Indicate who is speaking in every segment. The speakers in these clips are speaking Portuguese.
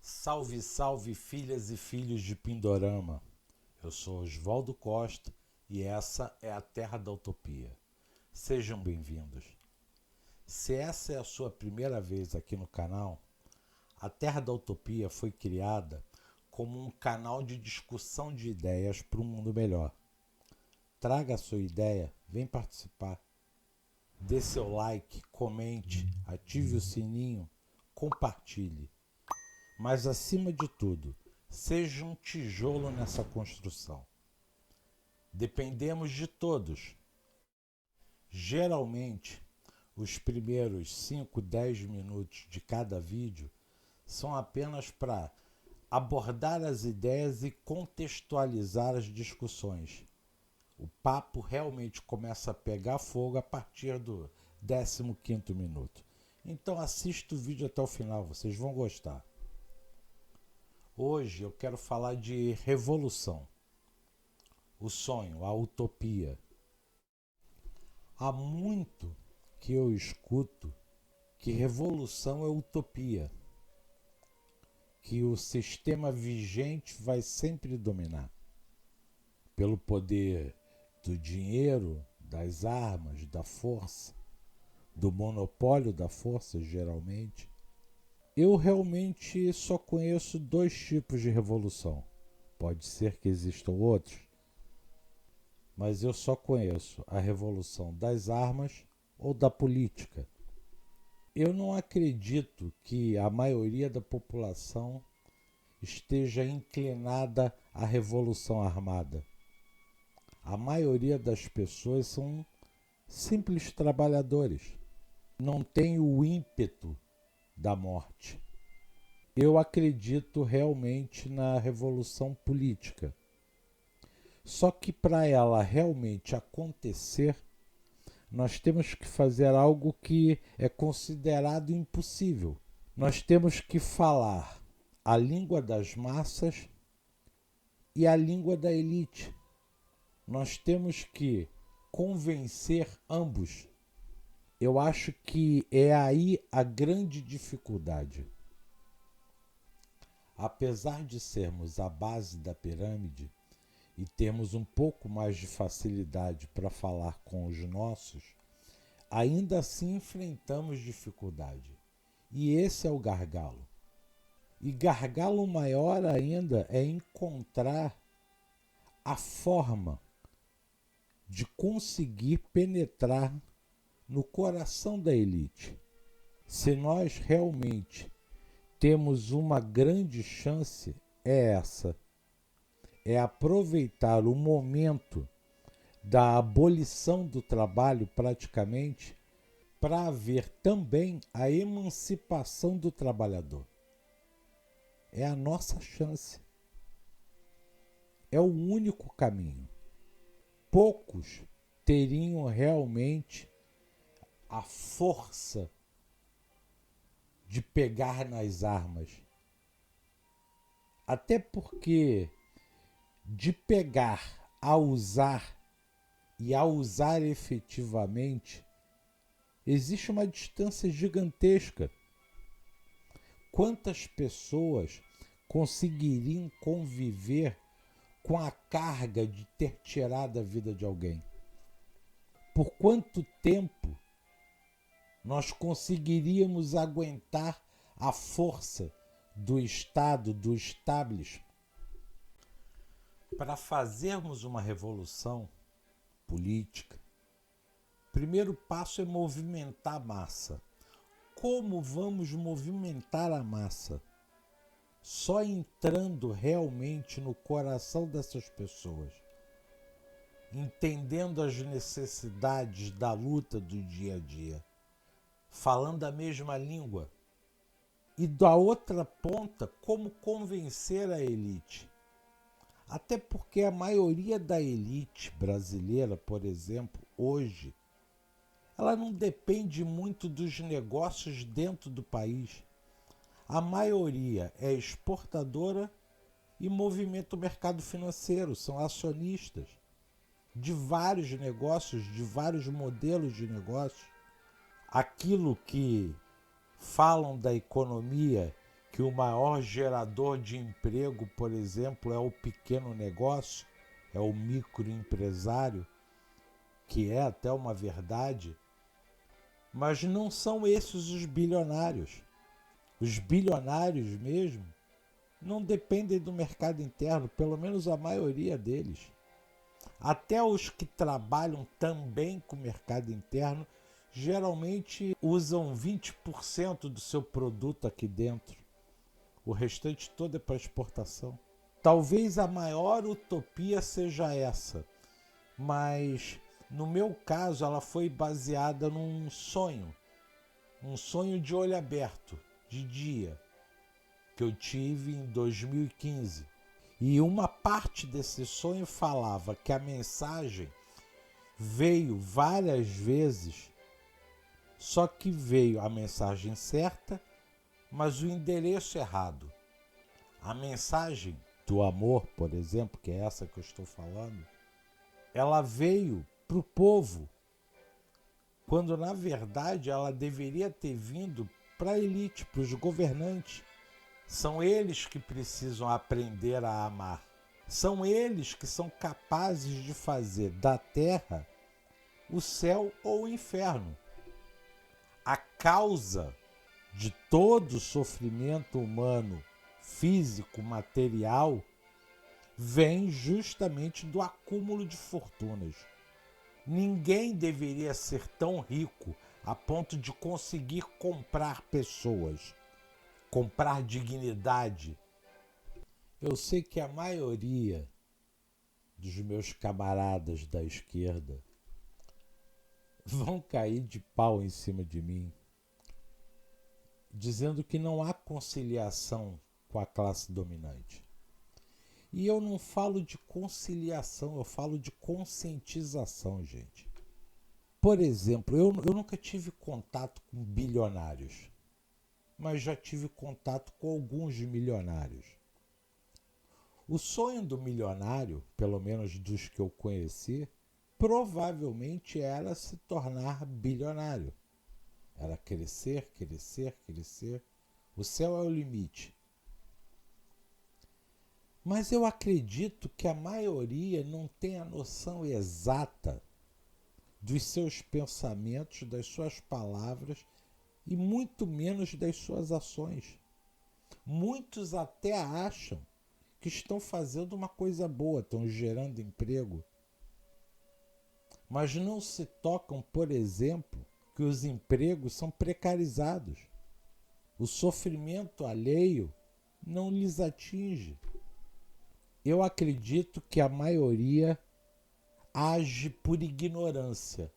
Speaker 1: Salve, salve, filhas e filhos de Pindorama. Eu sou Oswaldo Costa e essa é a Terra da Utopia. Sejam bem-vindos. Se essa é a sua primeira vez aqui no canal, a Terra da Utopia foi criada como um canal de discussão de ideias para um mundo melhor. Traga a sua ideia, vem participar. Dê seu like, comente, ative o sininho, compartilhe. Mas, acima de tudo, seja um tijolo nessa construção. Dependemos de todos. Geralmente, os primeiros 5, 10 minutos de cada vídeo são apenas para abordar as ideias e contextualizar as discussões. O papo realmente começa a pegar fogo a partir do 15º minuto. Então assista o vídeo até o final, vocês vão gostar. Hoje eu quero falar de revolução, o sonho, a utopia. Há muito que eu escuto que revolução é utopia, que o sistema vigente vai sempre dominar, pelo poder do dinheiro, das armas, da força, do monopólio da força, geralmente. Eu realmente só conheço dois tipos de revolução. Pode ser que existam outros, mas eu só conheço a revolução das armas ou da política. Eu não acredito que a maioria da população esteja inclinada à revolução armada. A maioria das pessoas são simples trabalhadores. Não tem o ímpeto da morte. Eu acredito realmente na revolução política. Só que para ela realmente acontecer, nós temos que fazer algo que é considerado impossível. Nós temos que falar a língua das massas e a língua da elite. Nós temos que convencer ambos. Eu acho que é aí a grande dificuldade. Apesar de sermos a base da pirâmide e termos um pouco mais de facilidade para falar com os nossos, ainda assim enfrentamos dificuldade. E esse é o gargalo. E gargalo maior ainda é encontrar a forma de conseguir penetrar no coração da elite. Se nós realmente temos uma grande chance, é essa. É aproveitar o momento da abolição do trabalho praticamente para haver também a emancipação do trabalhador. É a nossa chance. É o único caminho. Poucos teriam realmente a força de pegar nas armas. Até porque de pegar a usar e a usar efetivamente, existe uma distância gigantesca. Quantas pessoas conseguiriam conviver com a carga de ter tirado a vida de alguém? Por quanto tempo nós conseguiríamos aguentar a força do Estado, do establishment? Para fazermos uma revolução política, o primeiro passo é movimentar a massa. Como vamos movimentar a massa? Só entrando realmente no coração dessas pessoas, entendendo as necessidades da luta do dia a dia, falando a mesma língua. E da outra ponta, como convencer a elite? Até porque a maioria da elite brasileira, por exemplo, hoje, ela não depende muito dos negócios dentro do país. A maioria é exportadora e movimenta o mercado financeiro, são acionistas de vários negócios, de vários modelos de negócio. Aquilo que falam da economia que o maior gerador de emprego, por exemplo, é o pequeno negócio, é o microempresário, que é até uma verdade, mas não são esses os bilionários. Os bilionários mesmo não dependem do mercado interno, pelo menos a maioria deles. Até os que trabalham também com o mercado interno geralmente usam 20% do seu produto aqui dentro. O restante todo é para exportação. Talvez a maior utopia seja essa, mas no meu caso ela foi baseada num sonho de olho aberto, de dia, que eu tive em 2015. E uma parte desse sonho falava que a mensagem veio várias vezes, só que veio a mensagem certa, mas o endereço errado. A mensagem do amor, por exemplo, que é essa que eu estou falando, ela veio para o povo, quando na verdade ela deveria ter vindo para a elite, para os governantes. São eles que precisam aprender a amar. São eles que são capazes de fazer da terra o céu ou o inferno. A causa de todo o sofrimento humano, físico, material, vem justamente do acúmulo de fortunas. Ninguém deveria ser tão rico a ponto de conseguir comprar pessoas, comprar dignidade. Eu sei que a maioria dos meus camaradas da esquerda vão cair de pau em cima de mim, dizendo que não há conciliação com a classe dominante. E eu não falo de conciliação, eu falo de conscientização, gente. Por exemplo, eu nunca tive contato com bilionários, mas já tive contato com alguns milionários. O sonho do milionário, pelo menos dos que eu conheci, provavelmente era se tornar bilionário. Era crescer, crescer, crescer. O céu é o limite. Mas eu acredito que a maioria não tem a noção exata dos seus pensamentos, das suas palavras e muito menos das suas ações. Muitos até acham que estão fazendo uma coisa boa, estão gerando emprego, mas não se tocam, por exemplo, que os empregos são precarizados. O sofrimento alheio não lhes atinge. Eu acredito que a maioria age por ignorância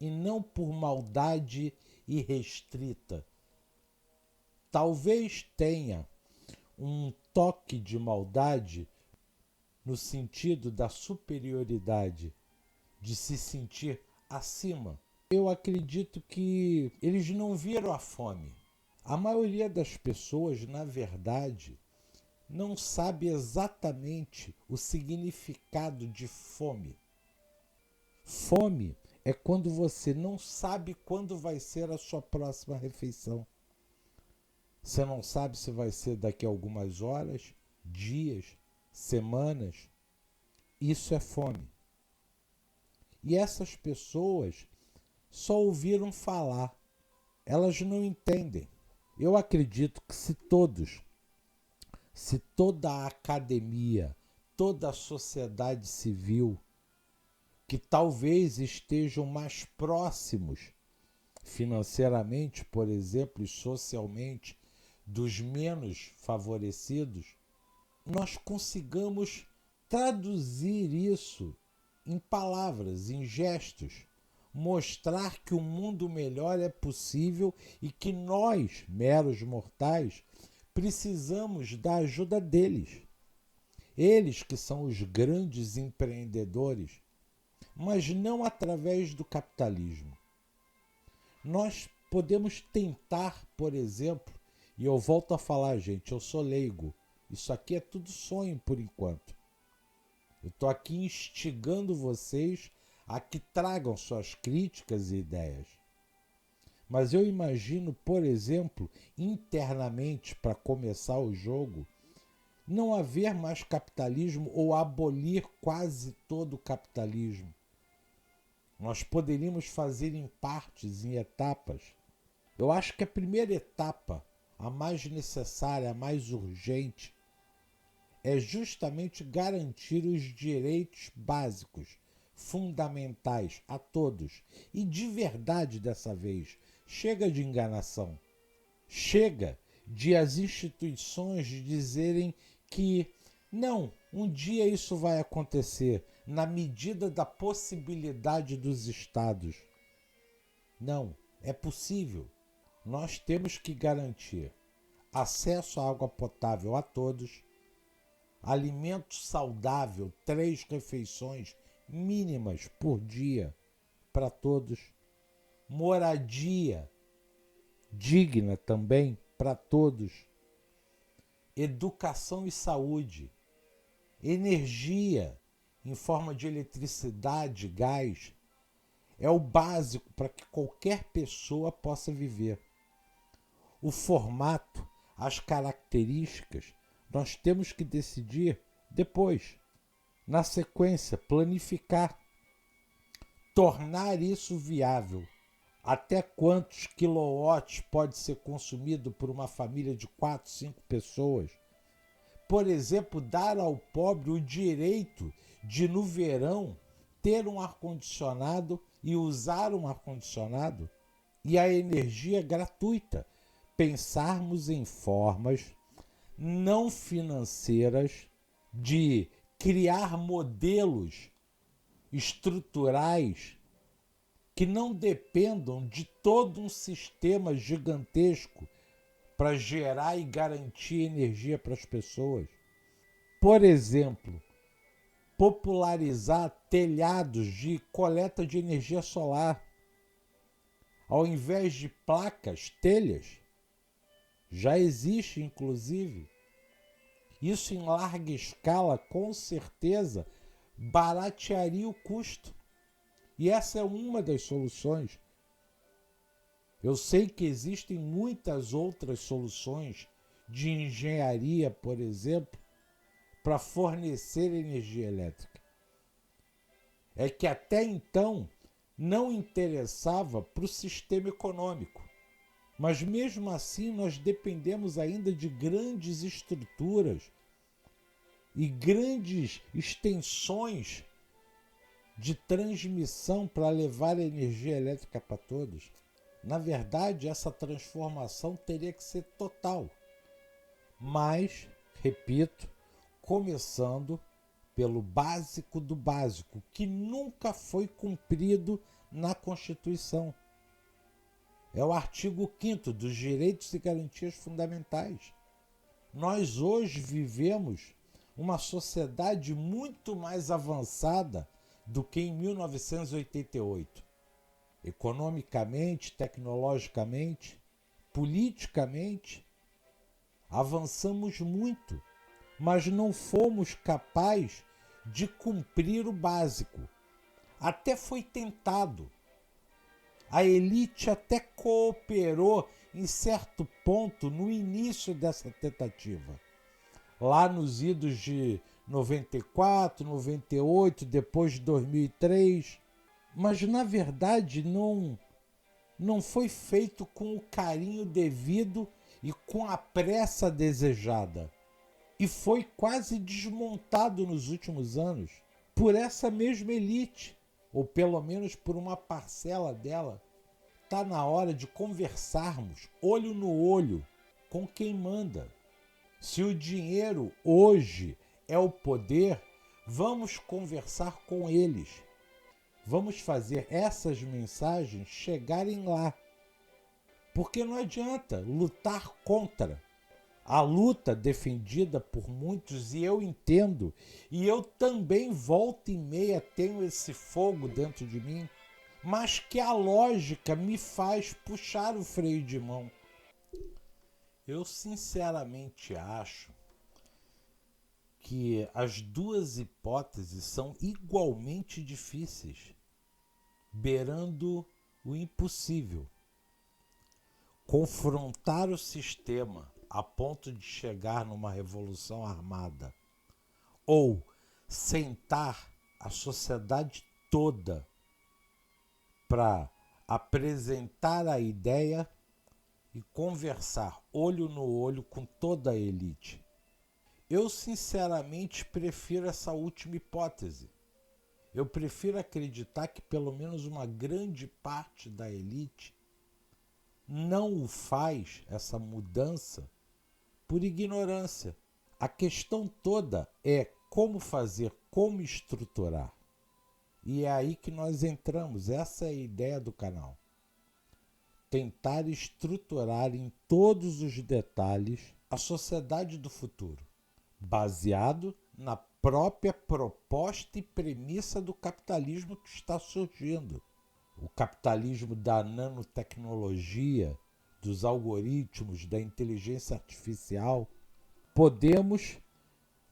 Speaker 1: e não por maldade irrestrita. Talvez tenha um toque de maldade no sentido da superioridade, de se sentir acima. Eu acredito que eles não viram a fome. A maioria das pessoas, na verdade, não sabe exatamente o significado de fome. Fome é quando você não sabe quando vai ser a sua próxima refeição. Você não sabe se vai ser daqui a algumas horas, dias, semanas. Isso é fome. E essas pessoas só ouviram falar. Elas não entendem. Eu acredito que se toda a academia, toda a sociedade civil, que talvez estejam mais próximos financeiramente, por exemplo, e socialmente, dos menos favorecidos, nós consigamos traduzir isso em palavras, em gestos, mostrar que um mundo melhor é possível e que nós, meros mortais, precisamos da ajuda deles. Eles que são os grandes empreendedores, mas não através do capitalismo. Nós podemos tentar, por exemplo, e eu volto a falar, gente, eu sou leigo, isso aqui é tudo sonho por enquanto. Eu estou aqui instigando vocês a que tragam suas críticas e ideias. Mas eu imagino, por exemplo, internamente, para começar o jogo, não haver mais capitalismo ou abolir quase todo o capitalismo. Nós poderíamos fazer em partes, em etapas. Eu acho que a primeira etapa, a mais necessária, a mais urgente, é justamente garantir os direitos básicos, fundamentais a todos. E de verdade dessa vez, chega de enganação. Chega de as instituições dizerem que não, um dia isso vai acontecer, na medida da possibilidade dos estados. Não, é possível. Nós temos que garantir acesso à água potável a todos, alimento saudável, 3 refeições mínimas por dia para todos, moradia digna também para todos, educação e saúde, energia em forma de eletricidade, gás, é o básico para que qualquer pessoa possa viver. O formato, as características, nós temos que decidir depois, na sequência, planificar, tornar isso viável. Até quantos quilowatts pode ser consumido por uma família de 4, 5 pessoas? Por exemplo, dar ao pobre o direito de, no verão, ter um ar-condicionado e usar um ar-condicionado e a energia gratuita. Pensarmos em formas não financeiras de criar modelos estruturais que não dependam de todo um sistema gigantesco para gerar e garantir energia para as pessoas. Por exemplo, popularizar telhados de coleta de energia solar. Ao invés de placas, telhas. Já existe, inclusive. Isso em larga escala, com certeza, baratearia o custo. E essa é uma das soluções. Eu sei que existem muitas outras soluções de engenharia, por exemplo, para fornecer energia elétrica. É que até então não interessava para o sistema econômico. Mas mesmo assim nós dependemos ainda de grandes estruturas e grandes extensões de transmissão para levar a energia elétrica para todos. Na verdade, essa transformação teria que ser total. Mas, repito, começando pelo básico do básico, que nunca foi cumprido na Constituição. É o artigo 5º dos Direitos e Garantias Fundamentais. Nós hoje vivemos uma sociedade muito mais avançada do que em 1988. Economicamente, tecnologicamente, politicamente, avançamos muito, mas não fomos capazes de cumprir o básico. Até foi tentado. A elite até cooperou em certo ponto no início dessa tentativa. Lá nos idos de 94, 98, depois de 2003. Mas, na verdade, não foi feito com o carinho devido e com a pressa desejada. E foi quase desmontado nos últimos anos por essa mesma elite, ou pelo menos por uma parcela dela. Está na hora de conversarmos olho no olho com quem manda. Se o dinheiro hoje é o poder, vamos conversar com eles. Vamos fazer essas mensagens chegarem lá. Porque não adianta lutar contra. A luta defendida por muitos, e eu entendo, e eu também volta e meia tenho esse fogo dentro de mim, mas que a lógica me faz puxar o freio de mão. Eu sinceramente acho que as duas hipóteses são igualmente difíceis, beirando o impossível. confrontar o sistema a ponto de chegar numa revolução armada, ou sentar a sociedade toda para apresentar a ideia e conversar olho no olho com toda a elite. Eu sinceramente prefiro essa última hipótese. Eu prefiro acreditar que pelo menos uma grande parte da elite não o faz, essa mudança, por ignorância. A questão toda é como fazer, como estruturar. E é aí que nós entramos, essa é a ideia do canal. Tentar estruturar em todos os detalhes a sociedade do futuro, baseado na própria proposta e premissa do capitalismo que está surgindo. O capitalismo da nanotecnologia, dos algoritmos, da inteligência artificial. Podemos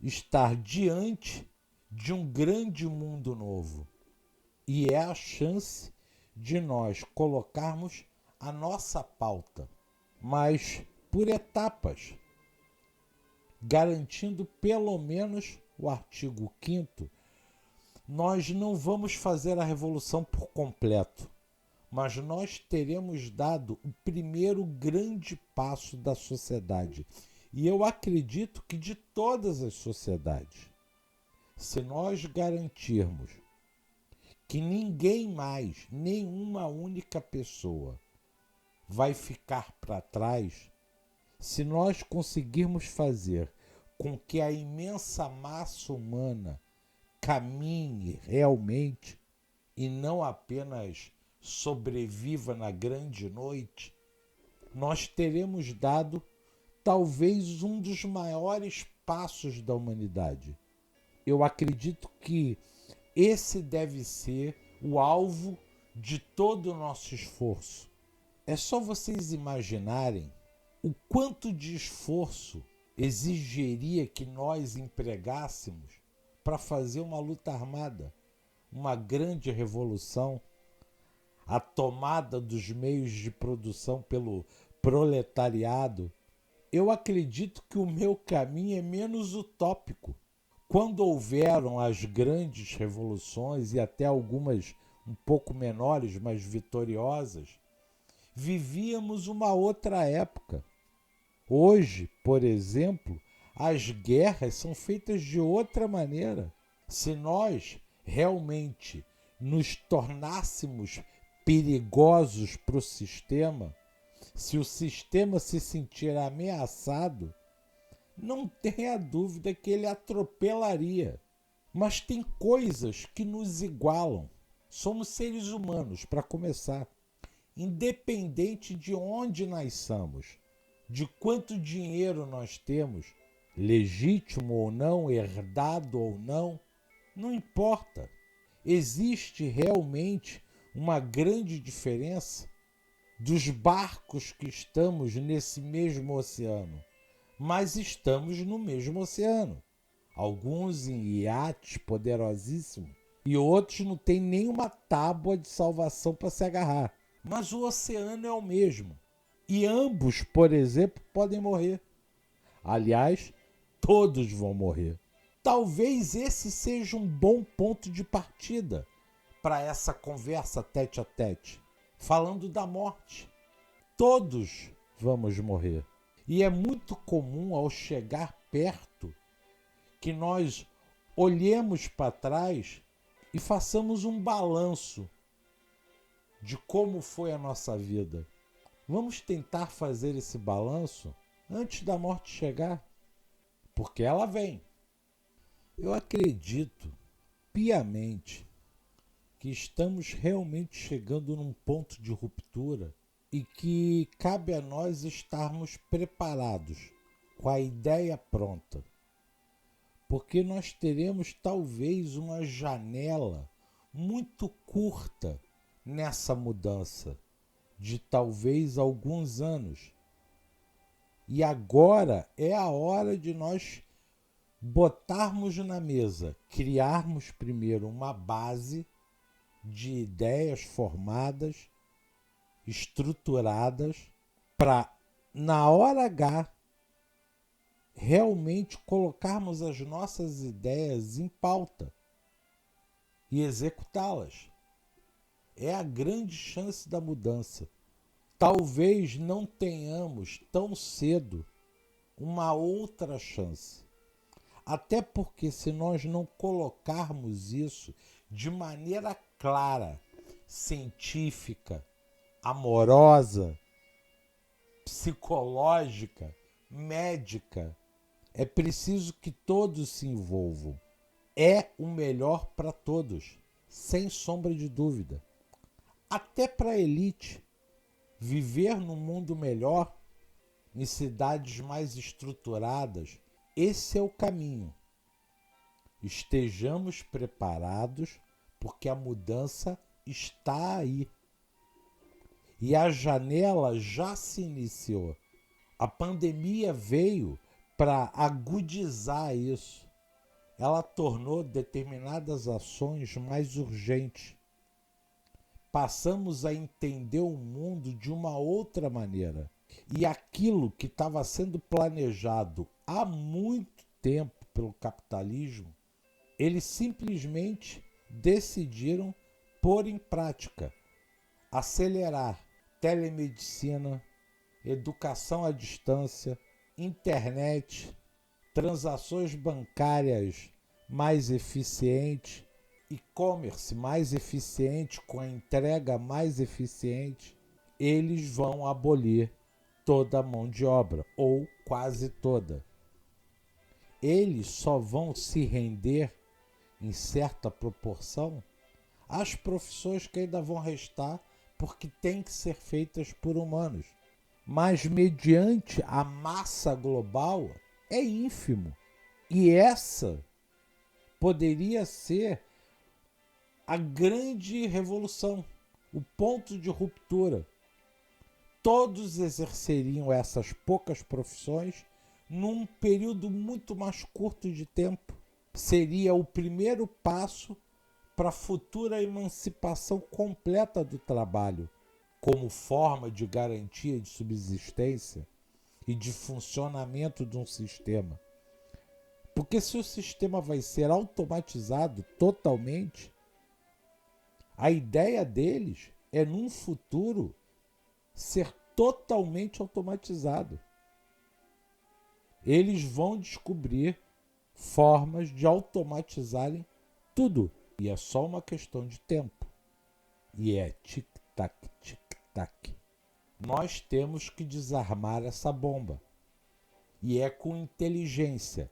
Speaker 1: estar diante de um grande mundo novo. E é a chance de nós colocarmos a nossa pauta, mas por etapas, garantindo pelo menos o artigo 5º. Nós não vamos fazer a revolução por completo, mas nós teremos dado o primeiro grande passo da sociedade. E eu acredito que de todas as sociedades, se nós garantirmos que ninguém mais, nenhuma única pessoa, vai ficar para trás, se nós conseguirmos fazer com que a imensa massa humana caminhe realmente e não apenas sobreviva na grande noite, nós teremos dado talvez um dos maiores passos da humanidade. Eu acredito que esse deve ser o alvo de todo o nosso esforço. É só vocês imaginarem o quanto de esforço exigiria que nós empregássemos para fazer uma luta armada, uma grande revolução, a tomada dos meios de produção pelo proletariado. Eu acredito que o meu caminho é menos utópico. Quando houveram as grandes revoluções, e até algumas um pouco menores, mas vitoriosas, vivíamos uma outra época. Hoje, por exemplo, as guerras são feitas de outra maneira. Se nós realmente nos tornássemos perigosos para o sistema, se o sistema se sentir ameaçado, não tenha dúvida que ele atropelaria. Mas tem coisas que nos igualam. Somos seres humanos, para começar. Independente de onde nasçamos, de quanto dinheiro nós temos, legítimo ou não, herdado ou não, não importa. Existe realmente uma grande diferença dos barcos que estamos nesse mesmo oceano, mas estamos no mesmo oceano. Alguns em iates poderosíssimos e outros não têm nenhuma tábua de salvação para se agarrar. Mas o oceano é o mesmo. E ambos, por exemplo, podem morrer. Aliás, todos vão morrer. Talvez esse seja um bom ponto de partida para essa conversa tete a tete, falando da morte. Todos vamos morrer. E é muito comum, ao chegar perto, que nós olhemos para trás e façamos um balanço de como foi a nossa vida. Vamos tentar fazer esse balanço antes da morte chegar, porque ela vem. Eu acredito piamente que estamos realmente chegando num ponto de ruptura e que cabe a nós estarmos preparados, com a ideia pronta, porque nós teremos talvez uma janela muito curta nessa mudança, de talvez alguns anos. E agora é a hora de nós botarmos na mesa, criarmos primeiro uma base de ideias formadas, estruturadas, para, na hora H, realmente colocarmos as nossas ideias em pauta e executá-las. É a grande chance da mudança. Talvez não tenhamos tão cedo uma outra chance. Até porque, se nós não colocarmos isso de maneira clara, científica, amorosa, psicológica, médica, é preciso que todos se envolvam. É o melhor para todos, sem sombra de dúvida. Até para a elite. Viver num mundo melhor, em cidades mais estruturadas, esse é o caminho. Estejamos preparados, porque a mudança está aí. E a janela já se iniciou. A pandemia veio para agudizar isso. Ela tornou determinadas ações mais urgentes. Passamos a entender o mundo de uma outra maneira. E aquilo que estava sendo planejado há muito tempo pelo capitalismo, eles simplesmente decidiram pôr em prática, acelerar telemedicina, educação à distância, internet, transações bancárias mais eficientes, e-commerce mais eficiente, com a entrega mais eficiente. Eles vão abolir toda a mão de obra, ou quase toda. Eles só vão se render, em certa proporção, às profissões que ainda vão restar, porque têm que ser feitas por humanos. Mas mediante a massa global é ínfimo. E essa poderia ser a grande revolução, o ponto de ruptura. Todos exerceriam essas poucas profissões num período muito mais curto de tempo. Seria o primeiro passo para a futura emancipação completa do trabalho, como forma de garantia de subsistência e de funcionamento de um sistema. Porque se o sistema vai ser automatizado totalmente, a ideia deles é, num futuro, ser totalmente automatizado. Eles vão descobrir formas de automatizarem tudo. E é só uma questão de tempo. E é tic-tac, tic-tac. Nós temos que desarmar essa bomba. E é com inteligência,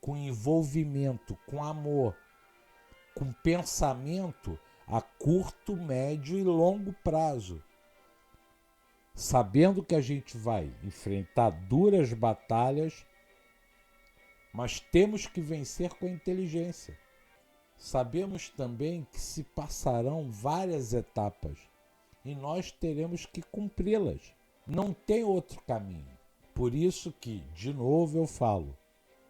Speaker 1: com envolvimento, com amor, com pensamento a curto, médio e longo prazo. Sabendo que a gente vai enfrentar duras batalhas, mas temos que vencer com a inteligência. Sabemos também que se passarão várias etapas e nós teremos que cumpri-las. Não tem outro caminho. Por isso que, de novo eu falo,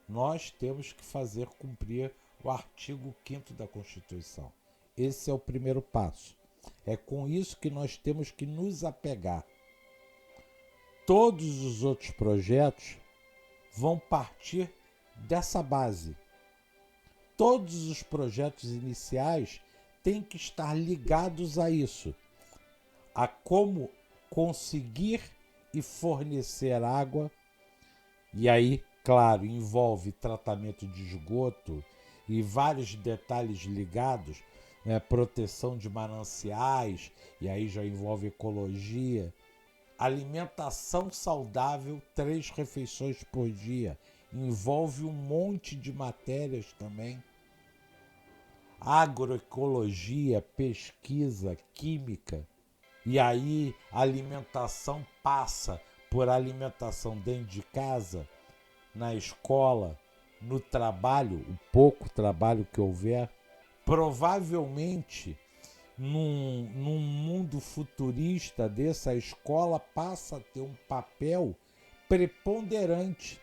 Speaker 1: nós temos que fazer cumprir o artigo 5º da Constituição. Esse é o primeiro passo. É com isso que nós temos que nos apegar. Todos os outros projetos vão partir dessa base. Todos os projetos iniciais têm que estar ligados a isso, a como conseguir e fornecer água, e aí, claro, envolve tratamento de esgoto e vários detalhes ligados, proteção de mananciais, e aí já envolve ecologia, alimentação saudável, 3 refeições por dia, envolve um monte de matérias também, agroecologia, pesquisa, química, e aí a alimentação passa por alimentação dentro de casa, na escola, no trabalho, o pouco trabalho que houver. Provavelmente, num mundo futurista desse, a escola passa a ter um papel preponderante.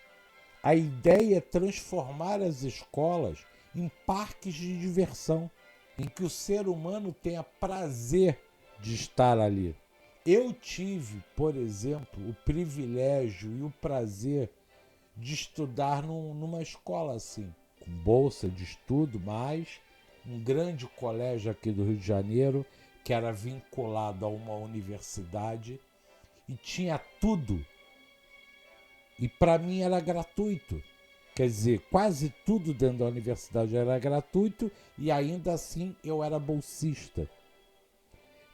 Speaker 1: A ideia é transformar as escolas em parques de diversão, em que o ser humano tenha prazer de estar ali. Eu tive, por exemplo, o privilégio e o prazer de estudar numa escola assim, com bolsa de estudo, mas um grande colégio aqui do Rio de Janeiro, que era vinculado a uma universidade e tinha tudo. E para mim era gratuito. Quer dizer, quase tudo dentro da universidade era gratuito e ainda assim eu era bolsista.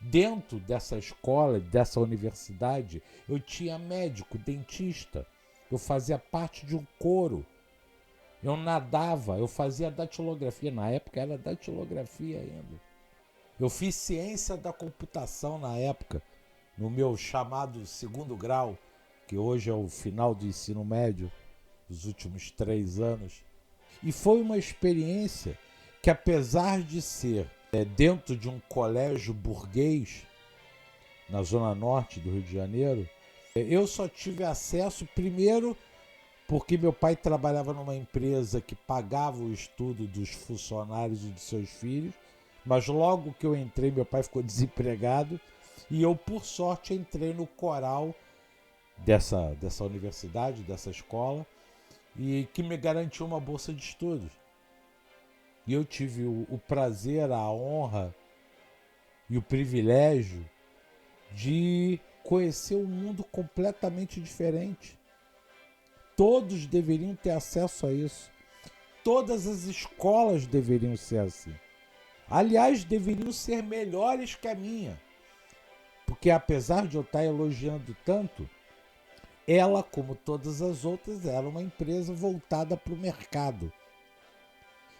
Speaker 1: Dentro dessa escola, dessa universidade, eu tinha médico, dentista. Eu fazia parte de um coro. Eu nadava, eu fazia datilografia. Na época era datilografia ainda. Eu fiz ciência da computação na época, no meu chamado segundo grau, que hoje é o final do ensino médio, dos últimos 3 anos. E foi uma experiência que, apesar de ser dentro de um colégio burguês, na zona norte do Rio de Janeiro, eu só tive acesso, primeiro, porque meu pai trabalhava numa empresa que pagava o estudo dos funcionários e de seus filhos, mas logo que eu entrei, meu pai ficou desempregado e eu, por sorte, entrei no coral dessa universidade, dessa escola, e que me garantiu uma bolsa de estudos. E eu tive o prazer, a honra e o privilégio de conhecer um mundo completamente diferente. Todos deveriam ter acesso a isso. Todas as escolas deveriam ser assim. Aliás, deveriam ser melhores que a minha. Porque apesar de eu estar elogiando tanto, ela, como todas as outras, era uma empresa voltada para o mercado.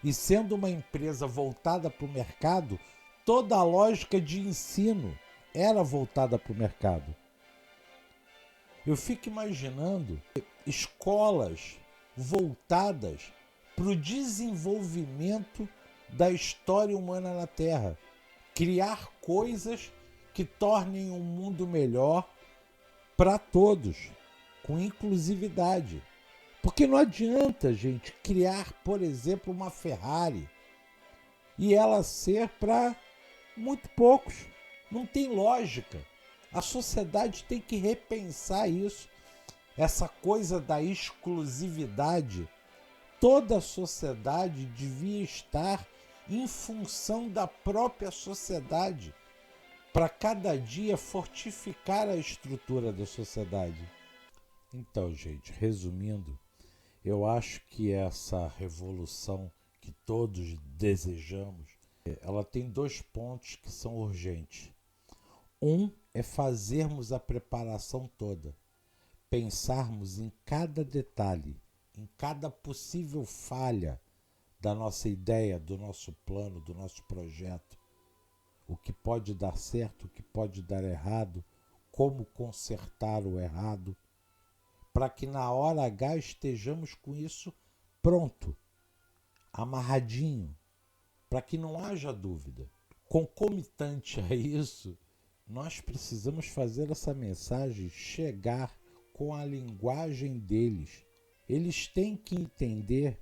Speaker 1: E sendo uma empresa voltada para o mercado, toda a lógica de ensino era voltada para o mercado. Eu fico imaginando escolas voltadas para o desenvolvimento da história humana na Terra. Criar coisas que tornem um mundo melhor para todos, com inclusividade. Porque não adianta, gente, criar, por exemplo, uma Ferrari e ela ser para muito poucos. Não tem lógica. A sociedade tem que repensar isso. Essa coisa da exclusividade. Toda a sociedade devia estar em função da própria sociedade, para cada dia fortificar a estrutura da sociedade. Então, gente, resumindo, eu acho que essa revolução que todos desejamos, ela tem 2 pontos que são urgentes. Um é fazermos a preparação toda, pensarmos em cada detalhe, em cada possível falha da nossa ideia, do nosso plano, do nosso projeto. O que pode dar certo, o que pode dar errado, como consertar o errado, para que na hora H estejamos com isso pronto, amarradinho, para que não haja dúvida. Concomitante a isso, nós precisamos fazer essa mensagem chegar com a linguagem deles. Eles têm que entender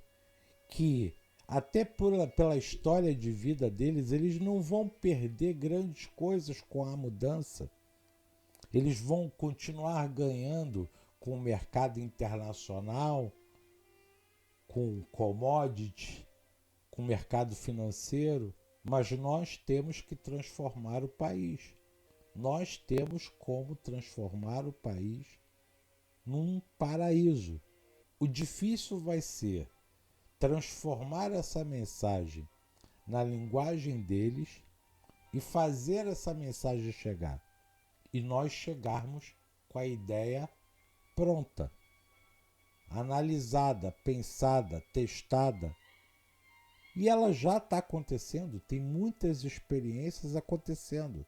Speaker 1: que, até pela história de vida deles, eles não vão perder grandes coisas com a mudança. Eles vão continuar ganhando com o mercado internacional, com commodity, com o mercado financeiro, mas nós temos que transformar o país. Nós temos como transformar o país num paraíso. O difícil vai ser transformar essa mensagem na linguagem deles e fazer essa mensagem chegar. E nós chegarmos com a ideia pronta, analisada, pensada, testada. E ela já está acontecendo, tem muitas experiências acontecendo.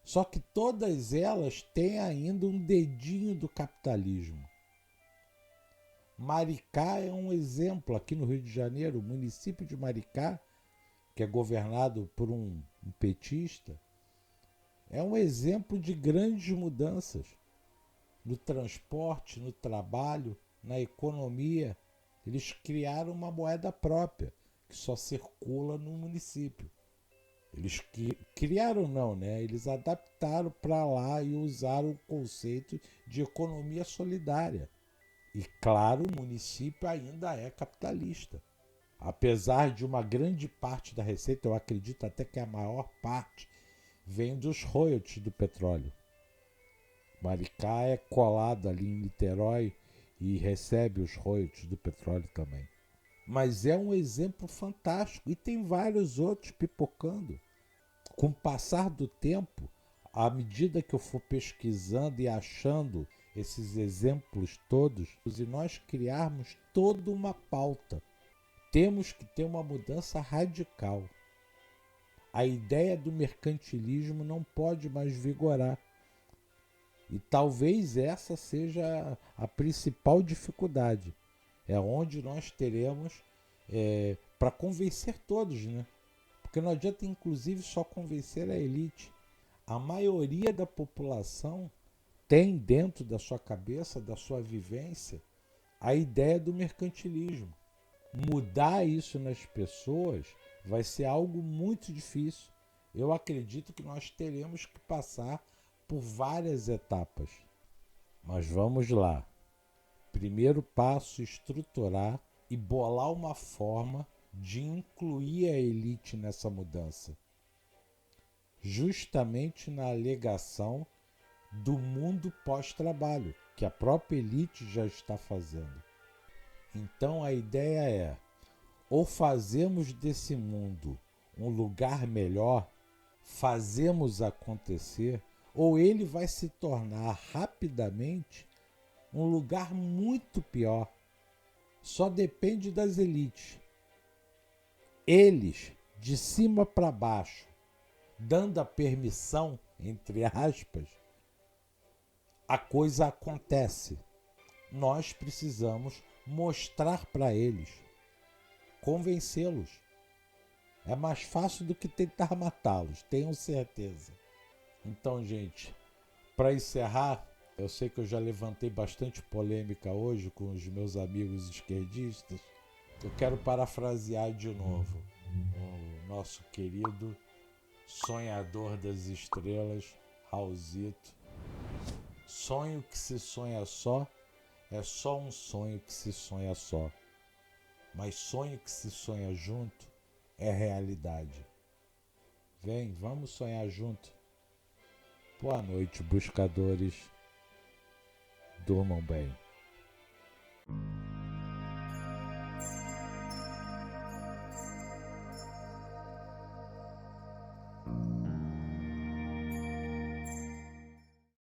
Speaker 1: Só que todas elas têm ainda um dedinho do capitalismo. Maricá é um exemplo aqui no Rio de Janeiro, o município de Maricá, que é governado por um petista, é um exemplo de grandes mudanças no transporte, no trabalho, na economia. Eles criaram uma moeda própria, que só circula no município. Eles criaram não, né? Eles adaptaram para lá e usaram o conceito de economia solidária. E claro, o município ainda é capitalista. Apesar de uma grande parte da receita, eu acredito até que a maior parte vem dos royalties do petróleo. Maricá é colado ali em Niterói e recebe os royalties do petróleo também. Mas é um exemplo fantástico e tem vários outros pipocando. Com o passar do tempo, à medida que eu for pesquisando e achando esses exemplos todos, e nós criarmos toda uma pauta, temos que ter uma mudança radical. A ideia do mercantilismo não pode mais vigorar. E talvez essa seja a principal dificuldade. É onde nós teremos para convencer todos, né? Porque não adianta, inclusive, só convencer a elite. A maioria da população tem dentro da sua cabeça, da sua vivência, a ideia do mercantilismo. Mudar isso nas pessoas vai ser algo muito difícil. Eu acredito que nós teremos que passar por várias etapas. Mas vamos lá. Primeiro passo, estruturar e bolar uma forma de incluir a elite nessa mudança. Justamente na alegação do mundo pós-trabalho, que a própria elite já está fazendo. Então a ideia é, ou fazemos desse mundo um lugar melhor, fazemos acontecer, ou ele vai se tornar rapidamente um lugar muito pior. Só depende das elites. Eles, de cima para baixo, dando a permissão, entre aspas, a coisa acontece. Nós precisamos mostrar para eles, convencê-los. É mais fácil do que tentar matá-los, tenham certeza. Então, gente, para encerrar, eu sei que eu já levantei bastante polêmica hoje com os meus amigos esquerdistas. Eu quero parafrasear de novo o nosso querido sonhador das estrelas, Raulzito. Sonho que se sonha só é só um sonho que se sonha só. Mas sonho que se sonha junto é realidade. Vem, vamos sonhar junto. Boa noite, buscadores. Durmam bem.